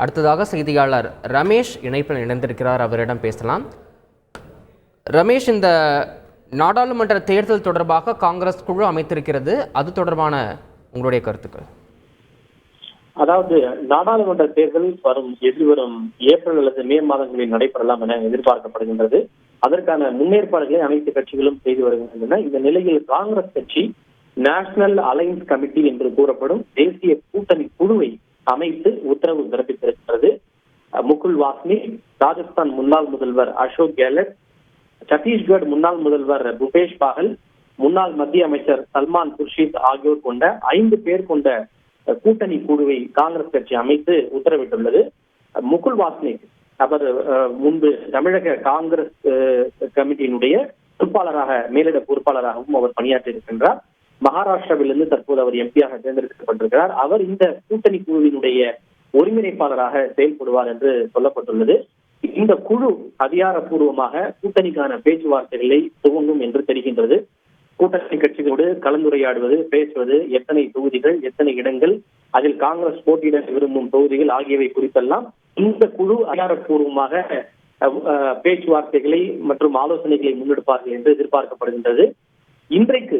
அடுத்ததாக செய்தியாளர் ரமேஷ் இணைப்பில் இணைந்திருக்கிறார், அவரிடம் பேசலாம். ரமேஷ், இந்த நாடாளுமன்ற தேர்தல் தொடர்பாக காங்கிரஸ் குழு அமைத்திருக்கிறது, அது தொடர்பான உங்களுடைய கருத்துக்கள்? அதாவது நாடாளுமன்ற தேர்தல் எதிர்வரும் ஏப்ரல் அல்லது மே மாதங்களில் நடைபெறலாம் என எதிர்பார்க்கப்படுகின்றது. அதற்கான முன்னேற்பாடுகளை அனைத்து கட்சிகளும் செய்து வருகின்றன. இந்த நிலையில் காங்கிரஸ் கட்சி நேஷனல் அலையன்ஸ் கமிட்டி என்று கூறப்படும் தேசிய கூட்டணி குழுவை அமைத்து உத்தரவு பிறப்பித்திருக்கிறது. முகுல் வாஸ்னிக், ராஜஸ்தான் முன்னாள் முதல்வர் அசோக் கெலட், சத்தீஸ்கர் முன்னாள் முதல்வர் பூபேஷ் பாகல், முன்னாள் மத்திய அமைச்சர் சல்மான் குர்ஷித் ஆகியோர் கொண்ட 5 பேர் கொண்ட கூட்டணி குழுவை காங்கிரஸ் கட்சி அமைத்து உத்தரவிட்டுள்ளது. முகுல் வாஸ்னிக் அவர் முன்பு தமிழக காங்கிரஸ் கமிட்டியினுடைய பொறுப்பாளராக, மேலிட பொறுப்பாளராகவும் அவர் பணியாற்றி இருக்கின்றார். மகாராஷ்டிராவிலிருந்து தற்போது அவர் எம்பியாக தேர்ந்தெடுக்கப்பட்டிருக்கிறார். அவர் இந்த கூட்டணி குழுவினுடைய ஒருங்கிணைப்பாளராக செயல்படுவார் என்று சொல்லப்பட்டுள்ளது. இந்த குழு அதிகாரப்பூர்வமாக கூட்டணிக்கான பேச்சுவார்த்தைகளை துவங்கும் என்று தெரிகின்றது. கூட்டணி கட்சிகளோடு கலந்துரையாடுவது, பேசுவது, எத்தனை தொகுதிகள், எத்தனை இடங்கள், அதில் காங்கிரஸ் போட்டியிட விரும்பும் தொகுதிகள் ஆகியவை குறித்தெல்லாம் இந்த குழு அதிகாரப்பூர்வமாக பேச்சுவார்த்தைகளை மற்றும் ஆலோசனைகளை முன்னெடுப்பார்கள் என்று எதிர்பார்க்கப்படுகின்றது. இன்றைக்கு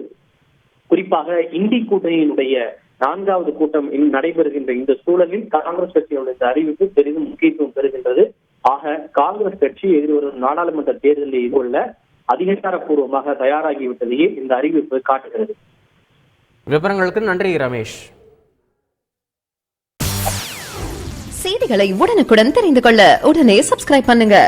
குறிப்பாக இந்தி கூட்டணியினுடைய 4வது கூட்டம் நடைபெறுகின்ற இந்த சூழலில் காங்கிரஸ் கட்சியினுடைய இந்த அறிவிப்பு பெரிதும் முக்கியத்துவம் பெறுகின்றது. ஆக காங்கிரஸ் கட்சி எதிர்வரும் நாடாளுமன்ற தேர்தலில் எதிர்கொள்ள அதிகாரப்பூர்வமாக தயாராகிவிட்டதையே இந்த அறிவிப்பு காட்டுகிறது. விவரங்களுக்கு நன்றி ரமேஷ். செய்திகளை உடனுக்குடன் தெரிந்து கொள்ள உடனே சப்ஸ்கிரைப் பண்ணுங்க.